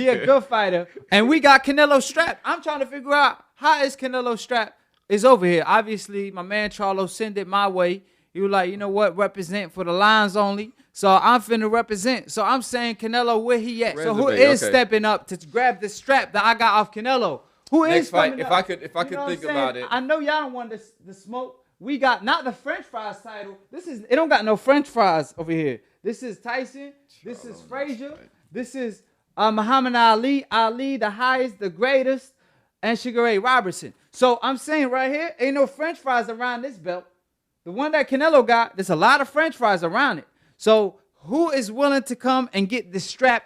He a good fighter. And we got Canelo strapped. I'm trying to figure out how is Canelo strapped. It's over here. Obviously, my man Charlo sent it my way. He was like, you know what, represent for the lines only. So I'm finna represent. So I'm saying Canelo, where he at? So who is stepping up to grab the strap that I got off Canelo? Who Next is fight, coming if up? I could think about it. I know y'all don't want the smoke. We got not the French fries title. It don't got no French fries over here. This is Tyson. This is Frazier. This is Muhammad Ali. Ali, the highest, the greatest, and Sugar Ray Robertson. So I'm saying right here, ain't no French fries around this belt. The one that Canelo got, there's a lot of French fries around it. So who is willing to come and get the strap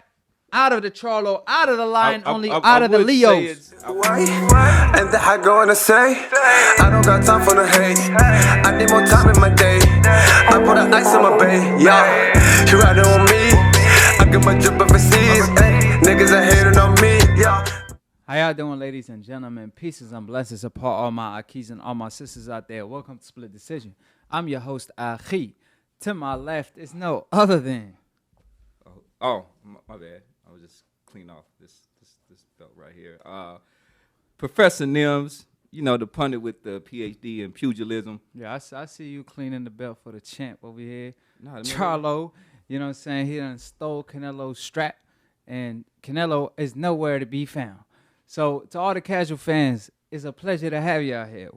out of the Charlo, out of the line, out of the Leos? And that I go and say, I don't got time for the hate. I need more time in my day. I put the ice on my bay, yeah. You riding on me, I get my drip overseas. Niggas are hating on me, yeah. How y'all doing, ladies and gentlemen? Pieces and blessings upon all my AkHis and all my sisters out there. Welcome to Split Decision. I'm your host, AkHi. To my left is no other than... Oh, my bad. I was just cleaning off this belt right here. Professor Nims, you know, the pundit with the PhD in pugilism. Yeah, I see you cleaning the belt for the champ over here. Nah, Charlo, you know what I'm saying? He done stole Canelo's strap, and Canelo is nowhere to be found. So to all the casual fans, it's a pleasure to have you out here.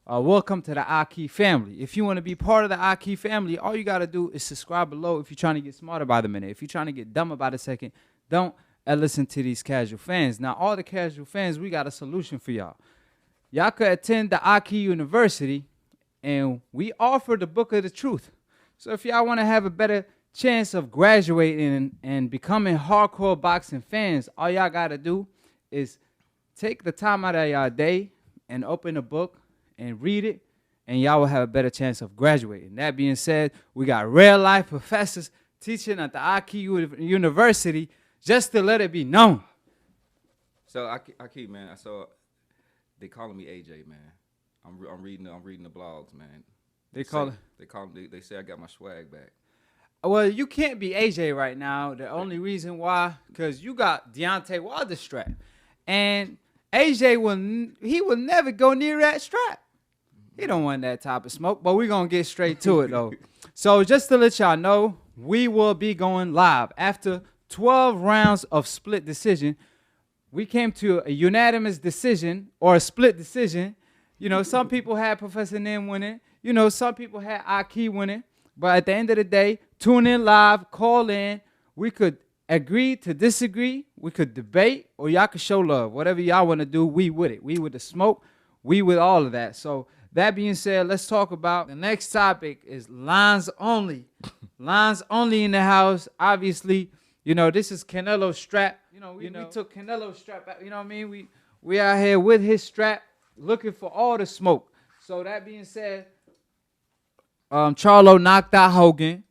Welcome to the AkHi family. If you want to be part of the AkHi family, all you got to do is subscribe below if you're trying to get smarter by the minute. If you're trying to get dumber by the second, don't listen to these casual fans. Now, all the casual fans, we got a solution for y'all. Y'all could attend the AkHi University, and we offer the book of the truth. So if y'all want to have a better chance of graduating and becoming hardcore boxing fans, all y'all got to do is take the time out of y'all day and open a book and read it, and y'all will have a better chance of graduating. That being said, we got real-life professors teaching at the AkHi University just to let it be known. So AkHi, man, I saw they calling me AJ, man. I'm reading the blogs, man. They say I got my swag back. Well, you can't be AJ right now. The only reason why, because you got Deontay Wilder strap, and AJ will never go near that strap. He don't want that type of smoke, but we're going to get straight to it, though. So just to let y'all know, we will be going live. After 12 rounds of split decision, we came to a unanimous decision or a split decision. You know, some people had Professor Nim winning. You know, some people had AkHi winning. But at the end of the day, tune in live, call in. We could agree to disagree. We could debate, or y'all could show love. Whatever y'all want to do, we with it. We with the smoke. We with all of that. So that being said, let's talk about the next topic is lines only. Lines only in the house. Obviously, you know, this is Canelo's strap. You know, we took Canelo's strap out. You know what I mean? We out here with his strap looking for all the smoke. So that being said, Charlo knocked out Hogan.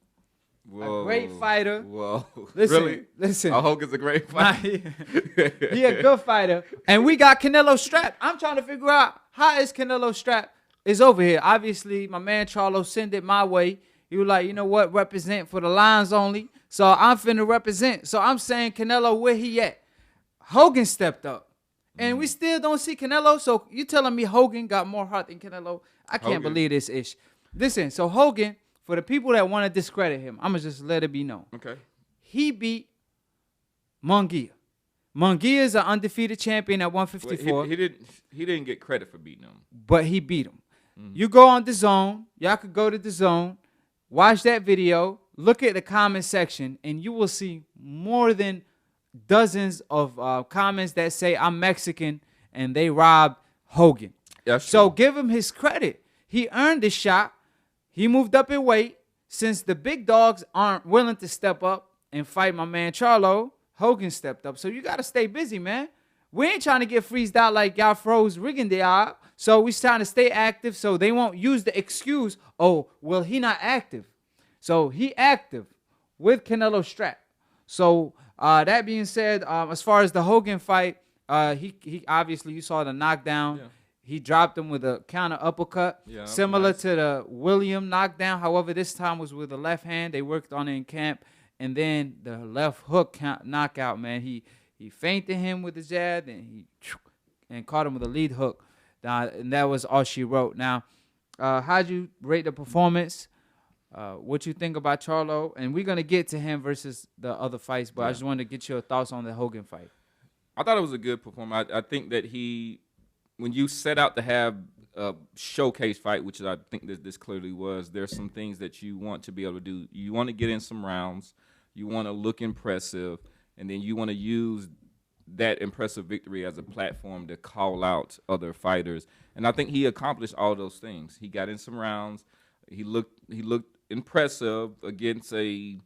Whoa, a great fighter. Whoa. Listen. Oh, Hogan's a great fighter. He a good fighter. And we got Canelo strapped. I'm trying to figure out how is Canelo strapped. It's over here. Obviously, my man Charlo sent it my way. He was like, you know what, represent for the lines only. So I'm finna represent. So I'm saying Canelo, where he at? Hogan stepped up. And we still don't see Canelo. So you telling me Hogan got more heart than Canelo? I can't believe this ish. Listen, so Hogan, for the people that want to discredit him, I'm going to just let it be known. Okay. He beat Munguia. Munguia is an undefeated champion at 154. Well, he didn't get credit for beating him. But he beat him. You go on the zone. Y'all could go to the zone. Watch that video. Look at the comment section. And you will see more than dozens of comments that say I'm Mexican and they robbed Hogan. So give him his credit. He earned the shot. He moved up in weight. Since the big dogs aren't willing to step up and fight my man Charlo, Hogan stepped up. So you got to stay busy, man. We ain't trying to get freezed out like y'all froze Riggin out. So we trying to stay active so they won't use the excuse, oh, well, he not active. So he active with Canelo strap. So that being said, as far as the Hogan fight, he obviously, you saw the knockdown. Yeah. He dropped him with a counter uppercut, similar to the William knockdown. However, this time was with the left hand. They worked on it in camp. And then the left hook knockout, man. He feinted him with the jab, and he caught him with a lead hook. And that was all she wrote. Now, how'd you rate the performance? What you think about Charlo? And we're gonna get to him versus the other fights, but I just wanted to get your thoughts on the Hogan fight. I thought it was a good performance. I think that when you set out to have a showcase fight, which I think that this clearly was, there's some things that you want to be able to do. You want to get in some rounds. You want to look impressive, and then you want to use that impressive victory as a platform to call out other fighters. And I think he accomplished all those things. He got in some rounds. He looked impressive against I'm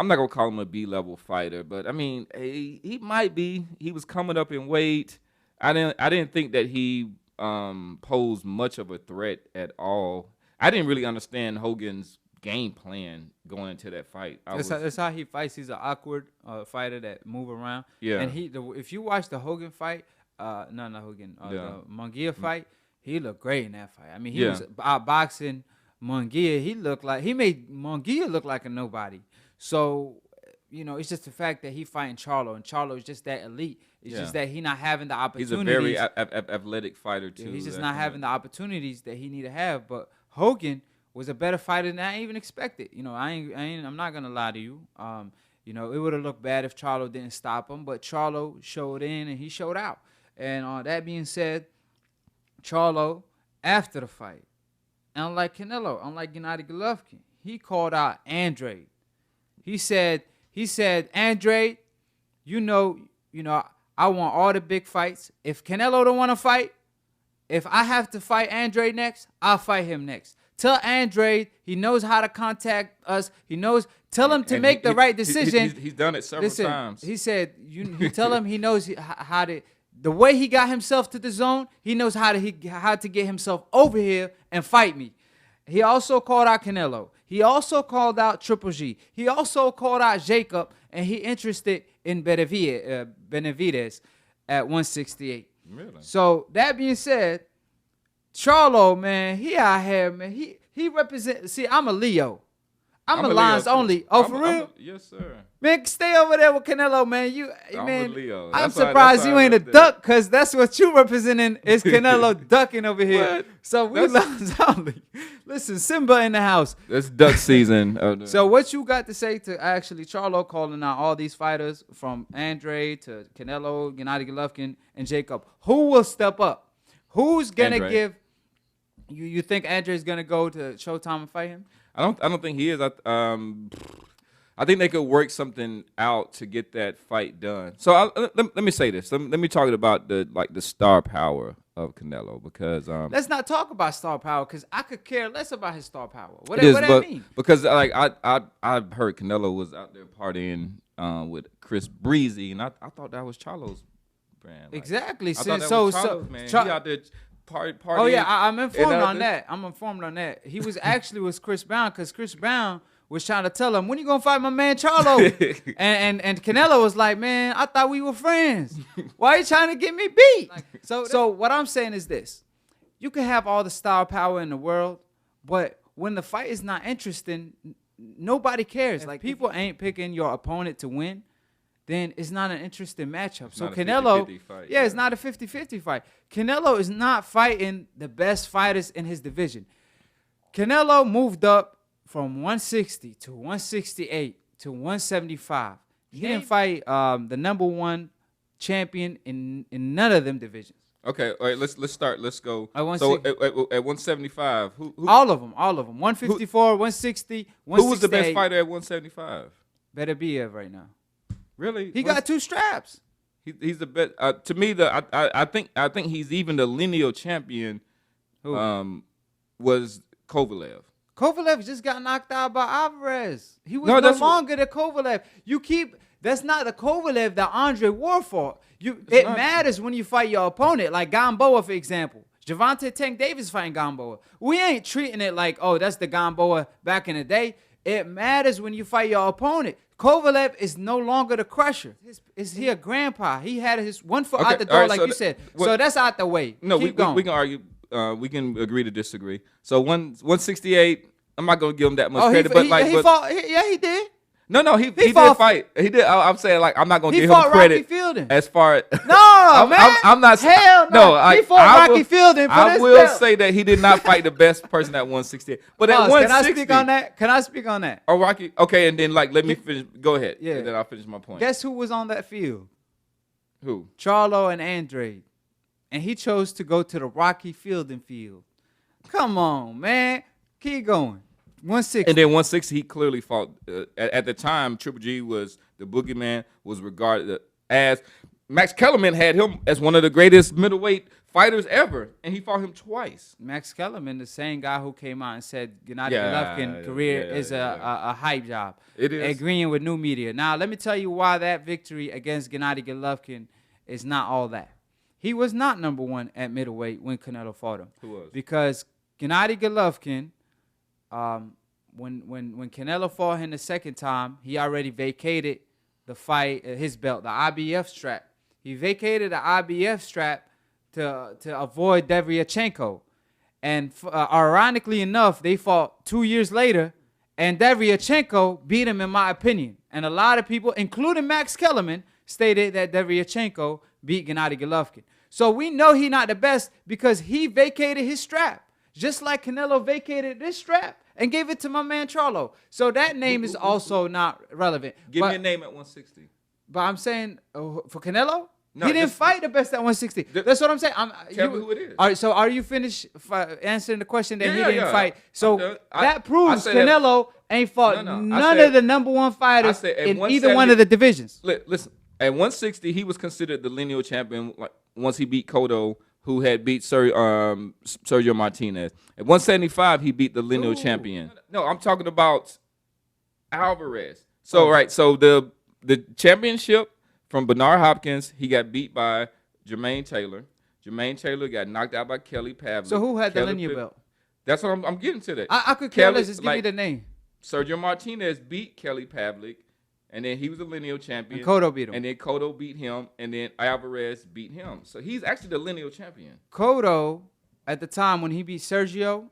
not gonna call him a B-level fighter, but I mean he might be. He was coming up in weight. I didn't think that he posed much of a threat at all. I didn't really understand Hogan's game plan going into that fight. That's how he fights. He's an awkward fighter that move around. Yeah. And if you watch the Hogan fight, not Hogan, the Munguia fight, he looked great in that fight. I mean, he was outboxing Munguia. He made Munguia look like a nobody. So, it's just the fact that he fighting Charlo, and Charlo is just that elite. It's just that he not having the opportunities. He's a very athletic fighter too. He's just not having the opportunities that he need to have. But Hogan was a better fighter than I even expected. I'm not gonna lie to you. It would have looked bad if Charlo didn't stop him, but Charlo showed in and he showed out. And that being said, Charlo, after the fight, unlike Canelo, unlike Gennady Golovkin, he called out Andrade. He said, Andrade, I want all the big fights. If Canelo don't want to fight, if I have to fight Andrade next, I'll fight him next. Tell Andrade he knows how to contact us. Tell him to make the right decision. He's done it several times. He said, you tell him he knows how to. The way he got himself to the zone, he knows how to get himself over here and fight me. He also called out Canelo. He also called out Triple G. He also called out Jacob, and he interested in Benavidez at 168. Really? So that being said, Charlo, man, he out here, man. He represents. See, I'm a Leo. I'm a Lions only. Oh, for real? Yes, sir. Man, stay over there with Canelo, man. I'm a Leo. I'm surprised you ain't a duck, because that's what you representing is Canelo ducking over here. What? So we Lions only. Listen, Simba in the house. It's duck season. So what you got to say to actually Charlo calling out all these fighters from Andrade to Canelo, Gennady Golovkin, and Jacob? Who will step up? Who's gonna give? You think Andrade's gonna go to Showtime and fight him? I don't think he is. I think they could work something out to get that fight done. So let me say this. Let me talk about the star power of Canelo, because let's not talk about star power, because I could care less about his star power. What does that mean? Because I heard Canelo was out there partying with Chris Breezy, and I thought that was Charlo's brand. Exactly. I thought that was Charlo's, man. He out there partying. Oh yeah, I'm informed on that. I'm informed on that. He was actually with Chris Brown, because Chris Brown was trying to tell him, when you gonna fight my man Charlo? and Canelo was like, man, I thought we were friends. Why are you trying to get me beat? So what I'm saying is this. You can have all the star power in the world, but when the fight is not interesting, nobody cares. Like, people ain't picking your opponent to win, then it's not an interesting matchup. So Canelo, 50-50 fight, it's not a 50-50 fight. Canelo is not fighting the best fighters in his division. Canelo moved up from 160 to 168 to 175. He didn't fight the number one champion in none of them divisions. Okay, all right. Let's start. Let's go. At 175, who? All of them. 154, 160, 168. Who was the best fighter at 175? Better be right now. Really? He got 2 straps. He's the best. To me, I think he's even the lineal champion. Who? Was Kovalev. Kovalev just got knocked out by Alvarez. He was no longer the Kovalev. That's not the Kovalev that Andre War fought. It matters when you fight your opponent, like Gamboa, for example. Gervonta Tank Davis fighting Gamboa. We ain't treating it like, oh, that's the Gamboa back in the day. It matters when you fight your opponent. Kovalev is no longer the crusher. Is he a grandpa? He had his one foot out the door, like you said. So that's out the way. No, we can argue. We can agree to disagree. So 168, I'm not gonna give him that much credit. He did. No, he did fought- fight. He did. I'm saying like I'm not gonna He give him fought credit Rocky Fielding. as far as No, man. I'm not. Hell no. No, He fought Rocky Fielding for I this will belt. say that he did not fight the best person at 168. But at Pause. 160, Can I speak on that? Can I speak on that? Oh, Rocky. Okay, and then like let me finish. Go ahead. Yeah. And then I'll finish my point. Guess who was on that field? Who? Charlo and Andrade. And he chose to go to the Rocky Fielding field. Come on, man. Keep going. 160. And then 160, he clearly fought. At the time, Triple G was the boogeyman, was regarded as. Max Kellerman had him as one of the greatest middleweight fighters ever, and he fought him twice. Max Kellerman, the same guy who came out and said Gennady Golovkin's career is a hype job. It is. Agreeing with new media. Now, let me tell you why that victory against Gennady Golovkin is not all that. He was not number one at middleweight when Canelo fought him. Who was? Because Gennady Golovkin, when Canelo fought him the second time, he already vacated the fight, his belt, the IBF strap. He vacated the IBF strap to avoid Devyachenko. And ironically enough, they fought 2 years later, and Devyachenko beat him, in my opinion. And a lot of people, including Max Kellerman, stated that Devyachenko beat Gennady Golovkin. So we know he's not the best because he vacated his strap, just like Canelo vacated this strap and gave it to my man Charlo. So that name is also not relevant. Give me a name at 160. But I'm saying for Canelo, No, he didn't just- fight the best at 160. That's what I'm saying. Tell me who it is. All right, so are you finished answering the question that he Yeah, didn't yeah. fight? So that I proves said that- Canelo ain't fought No, I none said- of the number one fighters said at in either 170 one of the divisions. Listen, at 160, he was considered the lineal champion. Like once he beat Cotto, who had beat Sergio Martinez. At 175, he beat the lineal champion. No, I'm talking about Alvarez. So so the championship from Bernard Hopkins, he got beat by Jermaine Taylor. Jermaine Taylor got knocked out by Kelly Pavlik. So who had the Kelly lineal Piv- belt? That's what I'm getting to that. I could care Kelly- less. Just give me like, the name. Sergio Martinez beat Kelly Pavlik, and then he was the lineal champion. And Cotto beat him. And then Cotto beat him, and then Alvarez beat him. So he's actually the lineal champion. Cotto, at the time when he beat Sergio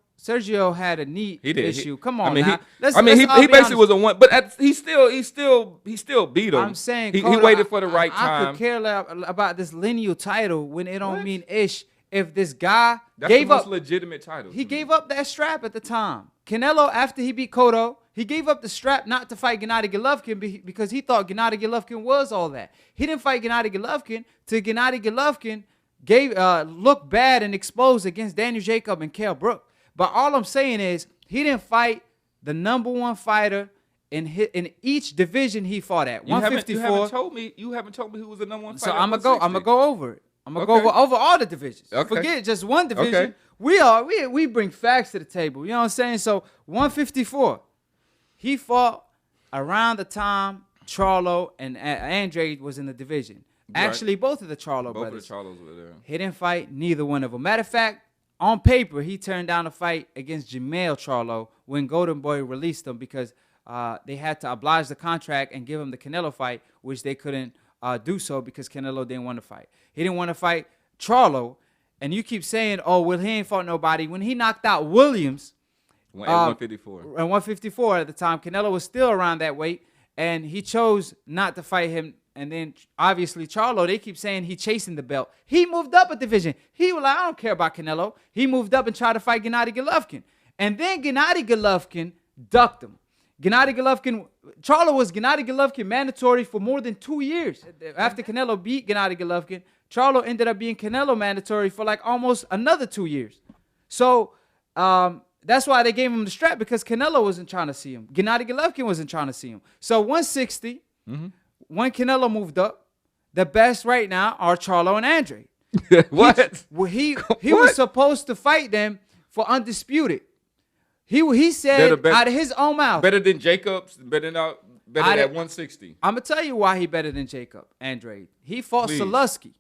had a knee issue. Come on, I mean, now. he Let's basically all be honest. was a one, but he still beat him. I'm saying he Cotto, waited for the right I time. could care less about this lineal title when it don't mean ish. If this guy That's gave the most up, legitimate title. he gave up that strap at the time. Canelo, after he beat Cotto, he gave up the strap not to fight Gennady Golovkin because he thought Gennady Golovkin was all that. He didn't fight Gennady Golovkin till Gennady Golovkin looked bad and exposed against Daniel Jacob and Kell Brook. But all I'm saying is he didn't fight the number one fighter in each division he fought at. 154. You haven't told me who was the number one fighter. So I'm gonna go over it. I'm gonna go over all the divisions. Okay. Forget just one division. Okay. We bring facts to the table. You know what I'm saying? So 154, he fought around the time Charlo and Andrade was in the division. Right. Actually, both of the Charlo Both brothers. of the Charlos were there. He didn't fight neither one of them. Matter of fact, on paper, he turned down a fight against Jermall Charlo when Golden Boy released him because they had to oblige the contract and give him the Canelo fight, which they couldn't do so because Canelo didn't want to fight. He didn't want to fight Charlo, and you keep saying, "Oh, well, he ain't fought nobody." When he knocked out Williams At 154. at 154 at the time, Canelo was still around that weight, and he chose not to fight him. And then obviously Charlo, they keep saying he chasing the belt. He moved up a division. He was like, I don't care about Canelo. He moved up and tried to fight Gennady Golovkin. And then Gennady Golovkin ducked him. Charlo was Gennady Golovkin mandatory for more than 2 years. After Canelo beat Gennady Golovkin, Charlo ended up being Canelo mandatory for like almost another 2 years. So that's why they gave him the strap, because Canelo wasn't trying to see him. Gennady Golovkin wasn't trying to see him. So 160, when Canelo moved up, the best right now are Charlo and Andrade. What? He was supposed to fight them for undisputed. He said out of his own mouth. Better than Jacobs, better than 160. I'm going to tell you why he better than Jacob, Andrade. He fought Please. Salusky.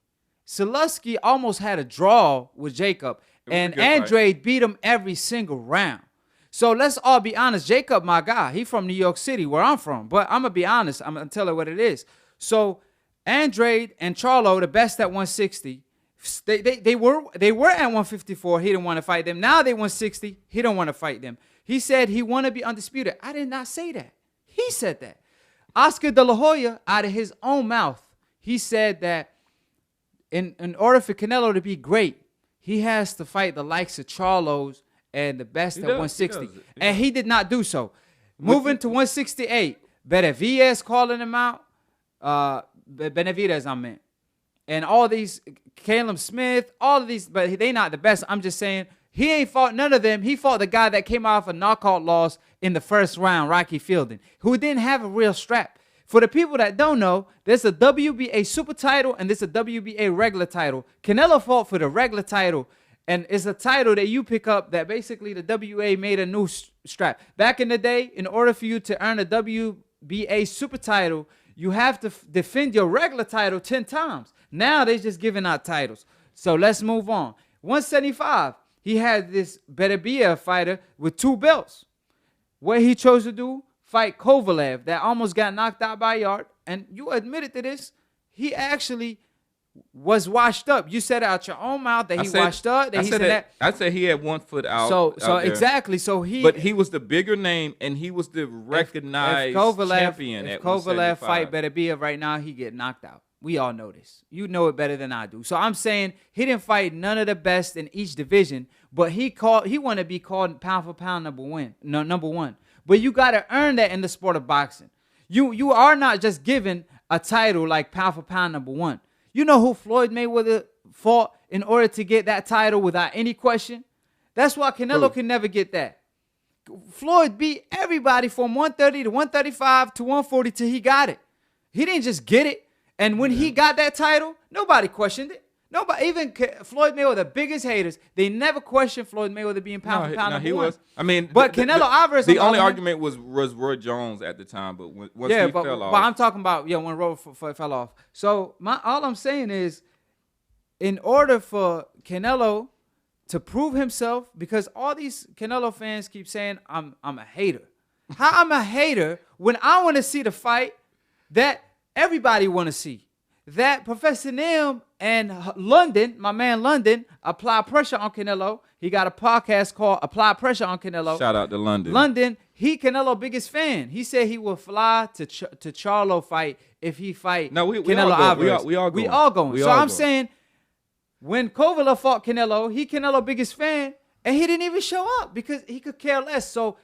Salusky almost had a draw with Jacob, and a good fight. Andrade beat him every single round. So let's all be honest. Jacob, my guy, he from New York City, where I'm from. But I'm going to be honest. I'm going to tell you what it is. So Andrade and Charlo, the best at 160, they were at 154. He didn't want to fight them. Now they 160. He don't want to fight them. He said he want to be undisputed. I did not say that. He said that. Oscar De La Hoya, out of his own mouth, he said that in order for Canelo to be great, he has to fight the likes of Charlo's and the best at 160. And he did not do so. Moving to 168, Benavidez calling him out. Benavidez, I meant. And all these, Caleb Smith, all of these, but they not the best. I'm just saying, he ain't fought none of them. He fought the guy that came off a knockout loss in the first round, Rocky Fielding, who didn't have a real strap. For the people that don't know, there's a WBA super title and there's a WBA regular title. Canelo fought for the regular title, and it's a title that you pick up that basically the WBA made a new strap. Back in the day, in order for you to earn a WBA super title, you have to defend your regular title 10 times. Now they're just giving out titles. So let's move on. 175, he had this Beterbiev fighter with 2 belts. What he chose to do, fight Kovalev that almost got knocked out by Yard. And you admitted to this. He actually was washed up. You said out your own mouth that washed up. I said he had 1 foot out. So exactly. So but he was the bigger name, and he was the recognized champion. If Kovalev fight Beterbiev right now, he get knocked out. We all know this. You know it better than I do. So I'm saying he didn't fight none of the best in each division, but he wanted to be called pound for pound number one. But you got to earn that in the sport of boxing. You are not just given a title like pound for pound number 1. You know who Floyd Mayweather fought in order to get that title without any question? That's why Canelo can never get that. Floyd beat everybody from 130 to 135 to 140 till he got it. He didn't just get it. And when he got that title, nobody questioned it. Nobody, even Floyd Mayweather, the biggest haters, they never questioned Floyd Mayweather being pound for pound number 1. Was. I mean, but Canelo Alvarez. The only argument was Roy Jones at the time, but once he fell off. But I'm talking about when Roy fell off. So all I'm saying is, in order for Canelo to prove himself, because all these Canelo fans keep saying I'm a hater. How I'm a hater when I want to see the fight that everybody want to see? That Professor Nim and London, my man London, apply pressure on Canelo. He got a podcast called Apply Pressure on Canelo. Shout out to London. London, he Canelo biggest fan. He said he will fly to Charlo fight if he fight Canelo Alvarez. We all going. So I'm saying when Kovalev fought Canelo biggest fan, and he didn't even show up because he could care less. So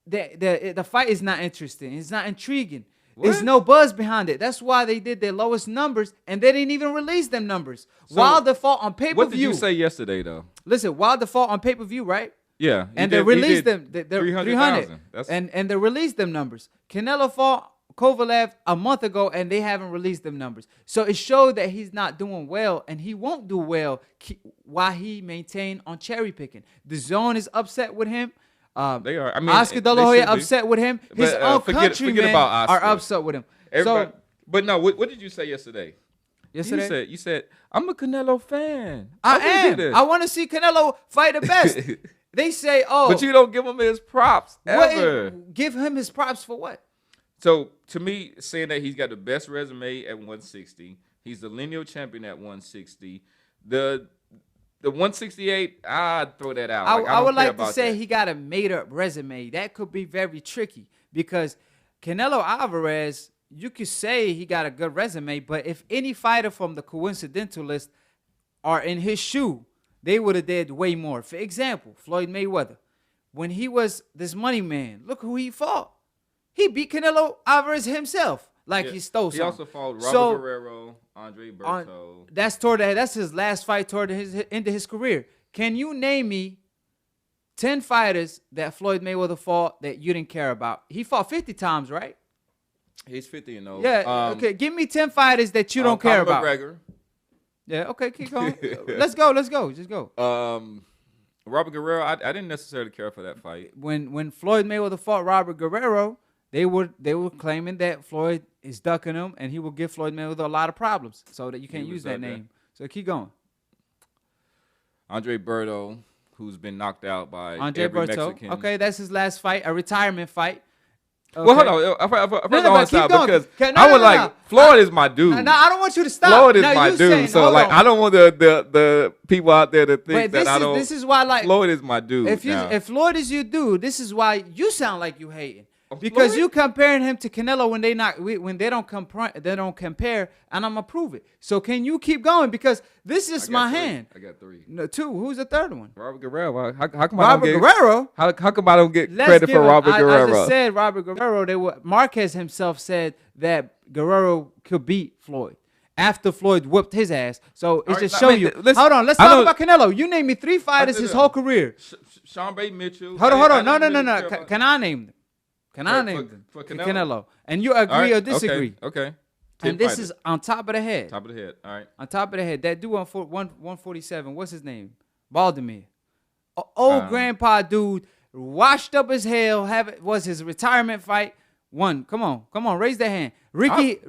the fight is not interesting. It's not intriguing. What? There's no buzz behind it. That's why they did their lowest numbers, and they didn't even release them numbers. So Wilder fought on pay-per-view. What did you say yesterday, though? Listen, Wilder fought on pay-per-view, right? Yeah. And they released them. They're 300. And they released them numbers. Canelo fought Kovalev a month ago, and they haven't released them numbers. So it showed that he's not doing well, and he won't do well while he maintained on cherry picking. The zone is upset with him. They are. I mean, Oscar De La Hoya upset with him. His own countrymen are upset with him. But no, what did you say yesterday? Yesterday, you said I'm a Canelo fan. I am. I want to see Canelo fight the best. They say, but you don't give him his props ever. Give him his props for what? So to me, saying that he's got the best resume at 160, he's the lineal champion at 160. The 168, I'd throw that out. I would like to say he got a made-up resume. That could be very tricky because Canelo Alvarez, you could say he got a good resume, but if any fighter from the coincidental list are in his shoe, they would have did way more. For example, Floyd Mayweather. When he was this money man, look who he fought. He beat Canelo Alvarez himself. He stole something. He also fought Robert Guerrero, Andrade. That's his last fight toward the end of his career. Can you name me 10 fighters that Floyd Mayweather fought that you didn't care about? He fought 50 times, right? He's 50-0. Yeah, okay. Give me 10 fighters that you don't care about. McGregor. Yeah, okay, keep going. Let's go. Just go. Robert Guerrero, I didn't necessarily care for that fight. When Floyd Mayweather fought Robert Guerrero, they were claiming that Floyd is ducking him, and he will give Floyd Mayweather a lot of problems, so that you can't use that name. So keep going. Andre Berto, who's been knocked out by every Mexican. Okay, that's his last fight, a retirement fight. Okay. Well, hold on. I was like, Floyd is my dude. No, I don't want you to stop. Floyd is my dude. Saying, so, I don't want the people out there to think that I don't. This is why, Floyd is my dude. If Floyd is your dude, this is why you sound like you hating. Because Floyd? you comparing him to Canelo when they don't compare, and I'm gonna prove it. So can you keep going? Because this is my hand. I got 3. No, 2. Who's the third one? Robert Guerrero. How come Robert Guerrero. How come I don't get credit for Robert Guerrero? I just said Robert Guerrero. Marquez himself said that Guerrero could beat Floyd after Floyd whooped his ass. So it just show you. Hold on, let's talk about Canelo. You name me 3 fighters his whole career. Sean Bay Mitchell. Hold on. No. Can I name them? Can I name them? For Canelo. And you agree or disagree? Okay. And this is on top of the head. Top of the head. All right. On top of the head. That dude on 147. What's his name? Baldemir. Old grandpa dude, washed up as hell. Was his retirement fight. Won. Come on. Raise that hand. Ricky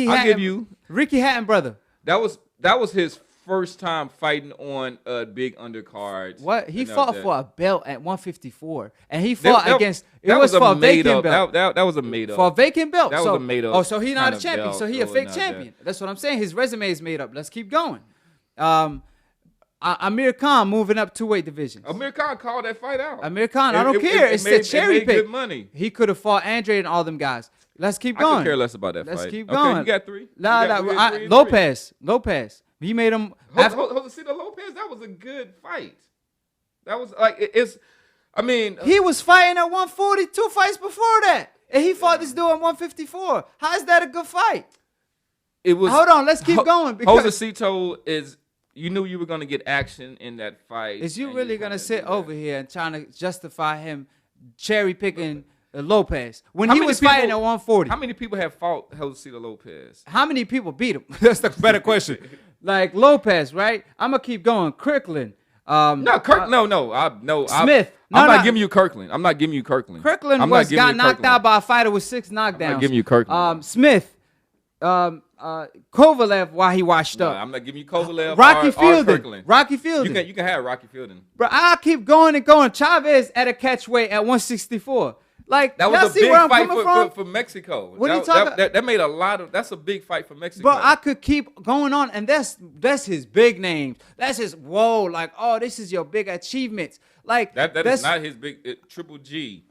Hatton. I'll give you. Ricky Hatton, brother. That was his first time fighting on a big undercard. What? He fought for a belt at 154. And he fought against. It was for a vacant belt. That was a made up. For a vacant belt. That was a made up. Oh, so he's not a champion. So he a fake champion. That's what I'm saying. His resume is made up. Let's keep going. Amir Khan moving up 2-weight divisions. Amir Khan called that fight out. Amir Khan, I don't care. It's the cherry pick. Good money. He could have fought Andrade and all them guys. Let's keep going. I could care less about that fight. Let's keep going. Okay, you got 3. Lopez. He made him. See the Lopez. That was a good fight. That was like it's. I mean, he was fighting at 142 fights before that, and he fought this dude at 154. How is that a good fight? It was. Hold on, let's keep going. Because Josecito is. You knew you were going to get action in that fight. Is you really going to sit over here and trying to justify him cherry picking Lopez when he was fighting at 140? How many people have fought Josecito Lopez? How many people beat him? That's the better question. Like Lopez, right? I'm gonna keep going. Kirkland. No. Smith. I'm not giving you Kirkland. I'm not giving you Kirkland. Kirkland got knocked out by a fighter with 6 knockdowns. I'm not giving you Kirkland. Smith. Kovalev while he washed up. I'm not giving you Kovalev. Rocky or Fielding. Kirkland. Rocky Fielding. You can have Rocky Fielding. Bro, I'll keep going and going. Chavez at a catchweight at 164. Like, that was a big fight for Mexico. What are you talking about? That made a lot of. That's a big fight for Mexico. Bro, I could keep going on, and that's his big names. That's his like, oh, this is your big achievements. Like that is not his big Triple G.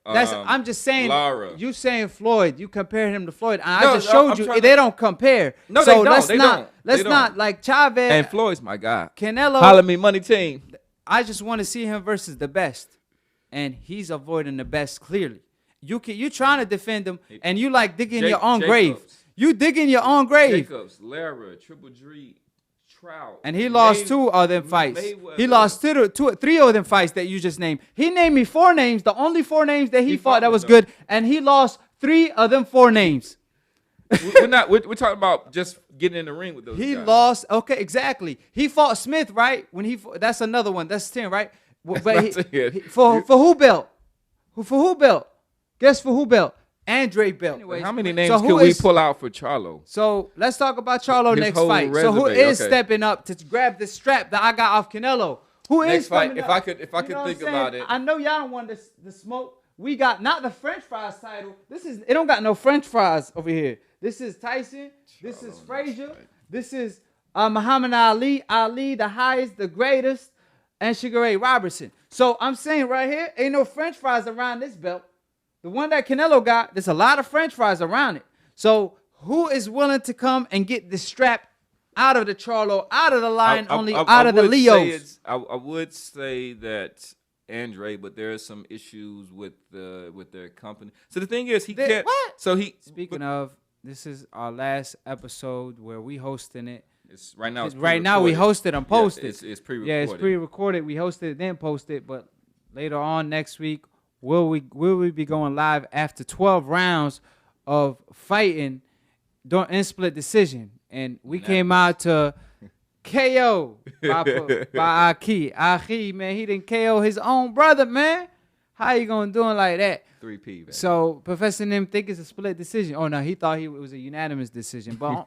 I'm just saying. Lara. You saying Floyd? You compare him to Floyd. I just showed you they don't compare. No, so they don't. Let's not like Chavez and Floyd's my guy. Canelo. Holla me, money team. I just want to see him versus the best. And he's avoiding the best clearly. You trying to defend him, and you like digging your own grave. You digging your own grave. Jacobs, Lara, Triple G, Trout. And he lost 2 of them fights. Mayweather. He lost 3 of them fights that you just named. He named me 4 names, the only 4 names that he fought that was good, and he lost 3 of them 4 names. We're talking about just getting in the ring with those He guys. lost. Okay, exactly. He fought Smith, right? That's another one. That's 10, right? But for who belt? For who belt? Guess for who belt? Andrade belt. Anyways, how many names could we pull out for Charlo? So let's talk about Charlo next fight. So who is stepping up to grab the strap that I got off Canelo? Who next is fight? If I could think about it. I know y'all don't want the smoke. We got not the French fries title. It don't got no French fries over here. This is Tyson. This is Frazier. This is Muhammad Ali. Ali, the highest, the greatest, and Sugar Ray Robertson. So I'm saying right here, ain't no French fries around this belt. The one that Canelo got, there's a lot of French fries around it. So who is willing to come and get the strap out of the Charlo, out of the line, out of the Leos? I would say that Andrade, but there are some issues with their company. So the thing is, he can't. What? So he. Speaking of, this is our last episode where we hosting it. It's right now. Right now we hosted and posted. Yeah, it's pre-recorded. Yeah, it's pre-recorded. We hosted it, then posted. But later on next week, will we be going live after 12 rounds of fighting in split decision? And we came out to KO by AkHi. AkHi, man, he didn't KO his own brother, man. How you gonna do it like that? 3P, man. So Professor Nim think it's a split decision. Oh no, he thought it was a unanimous decision. But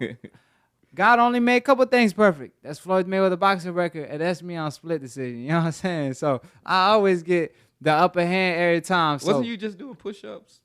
God only made a couple things perfect. That's Floyd Mayweather boxing record, and that's me on split decision. You know what I'm saying? So I always get the upper hand every time. So wasn't you just doing push-ups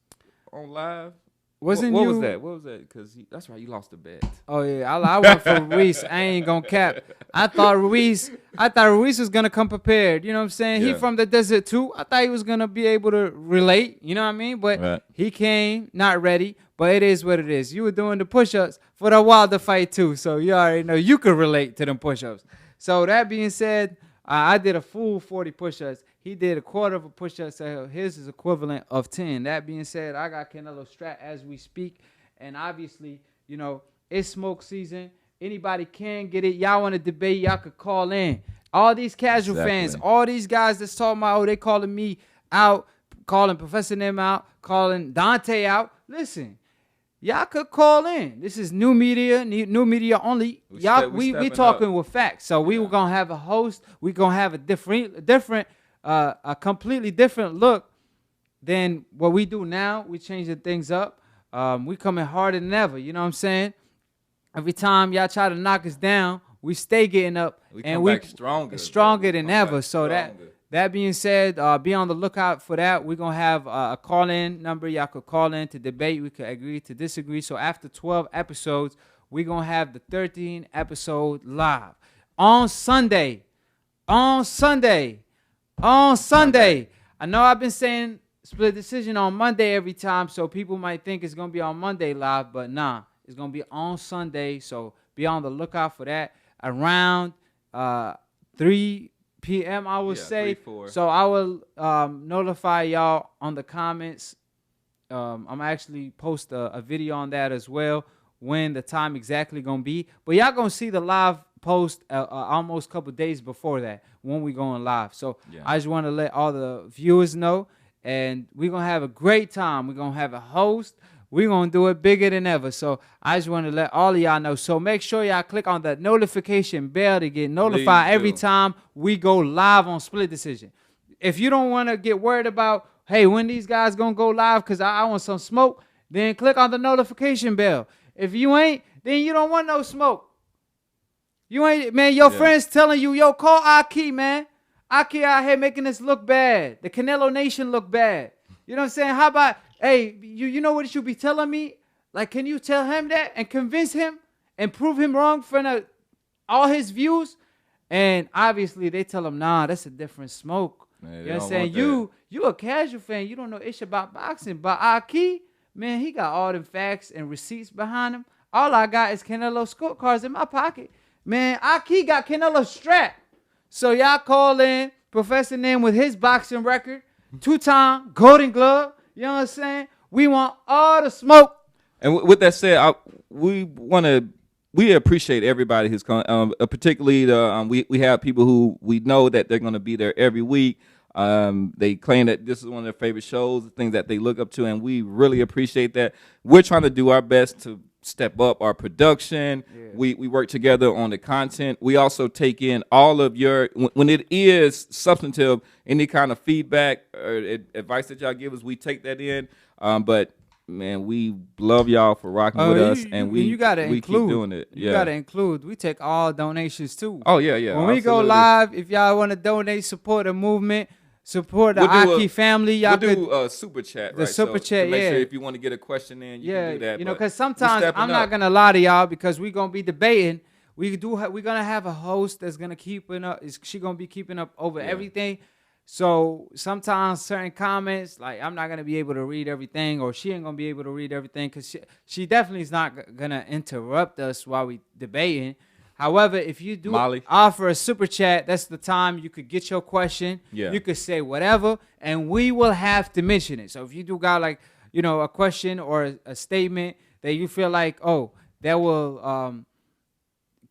on live? What was that? What was that? Because that's right, you lost the bet. Oh yeah, I went for Ruiz. I ain't gonna cap. I thought Ruiz I thought Ruiz was gonna come prepared. You know what I'm saying? He Yeah. from the desert too. I thought he was gonna be able to relate. You know what I mean? But he came not ready. But it is what it is. You were doing the push-ups for the Wilder fight too, so you already know you could relate to them push-ups. So that being said, I did a full 40 push-ups. He did a quarter of a push-up, so his is equivalent of 10. That being said, I got Canelo strapped as we speak, and obviously, you know, it's smoke season. Anybody can get it. Y'all want to debate, y'all could call in. All these casual fans, all these guys that's talking about, oh, they calling me out, calling Professor Nim out, calling Dante out. Listen, y'all could call in. This is new media only. We talking with facts. So we were gonna have a host. We gonna have a completely different look than what we do now. We changing things up. We coming harder than ever. You know what I'm saying? Every time y'all try to knock us down, we stay getting up, and we stronger than ever. So that being said, be on the lookout for that. We're going to have a call-in number. Y'all could call in to debate. We could agree to disagree. So after 12 episodes, we're going to have the 13th episode live on Sunday. I know I've been saying split decision on Monday every time, so people might think it's going to be on Monday live, but nah. It's going to be on Sunday, so be on the lookout for that. Around 3 p.m., I would say. 3, 4. So I will notify y'all on the comments. I'm actually post a video on that as well, when the time exactly going to be. But y'all going to see the live post almost a couple days before that, when we going live. So I just want to let all the viewers know, and we're going to have a great time. We're going to have a host. We're going to do it bigger than ever. So I just want to let all of y'all know. So make sure y'all click on the notification bell to get notified every time we go live on Split Decision. If you don't want to get worried about, hey, when these guys going to go live because I want some smoke, then click on the notification bell. If you ain't, then you don't want no smoke. You ain't, man, your friends telling you, yo, call AkHi, man. AkHi out here making us look bad. The Canelo Nation look bad. You know what I'm saying? How about, hey, you know what you should be telling me? Like, can you tell him that and convince him and prove him wrong for all his views? And obviously they tell him, nah, that's a different smoke. Man, you know what I'm saying? You a casual fan. You don't know ish about boxing. But AkHi, man, he got all them facts and receipts behind him. All I got is Canelo scorecards in my pocket. Man, AkHi got Canelo strapped. So y'all call in Professor Nim with his boxing record. 2-time Golden Glove. You know what I'm saying? We want all the smoke. And with that said, we appreciate everybody who's coming. Particularly we have people who we know that they're going to be there every week. They claim that this is one of their favorite shows, the things that they look up to, and we really appreciate that. We're trying to do our best to step up our production. Yeah. We work together on the content. We also take in all of your, when it is substantive, any kind of feedback or advice that y'all give us, we take that in. But man, we love y'all for rocking with us, and we keep doing it. You gotta include. We take all donations too. Oh yeah. When we go live, if y'all want to donate, support the movement, support the AkHi family. Y'all we'll do a super chat. The super chat, make sure if you want to get a question in, you can do that. You know, because sometimes I'm not gonna lie to y'all, because we're gonna be debating. We're gonna have a host that's gonna keeping up. She gonna be keeping up over everything. So sometimes certain comments, like, I'm not gonna be able to read everything, or she ain't gonna be able to read everything, because she definitely is not gonna interrupt us while we debating. However, if you do offer a super chat, that's the time you could get your question. Yeah. You could say whatever, and we will have to mention it. So if you do got, like, you know, a question or a statement that you feel like, oh, that will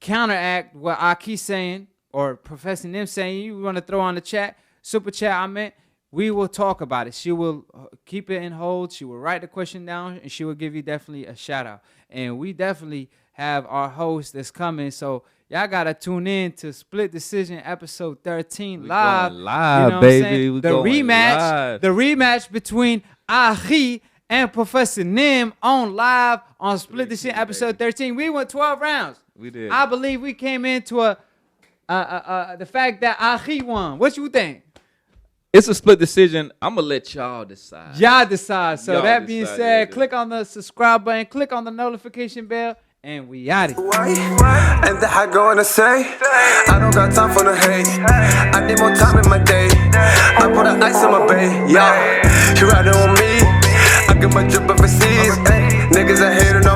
counteract what AkHi saying or Professor Nim saying, you want to throw on the chat, super chat, we will talk about it. She will keep it in hold. She will write the question down, and she will give you definitely a shout out. And we definitely have our host that's coming. So y'all got to tune in to Split Decision episode 13 live. Live, you know baby. The rematch between AkHi and Professor Nim on live on Split Decision episode 13. We went 12 rounds. We did. I believe we came into the fact that AkHi won. What you think? It's a split decision. I'm going to let y'all decide. Y'all decide. So that being said, click on the subscribe button, click on the notification bell, and we out it. And the I gonna say, I don't got time for the hate. I need more time in my day. I put the ice on my bay, yeah. You riding on me, I get my drip overseas. Niggas are hating on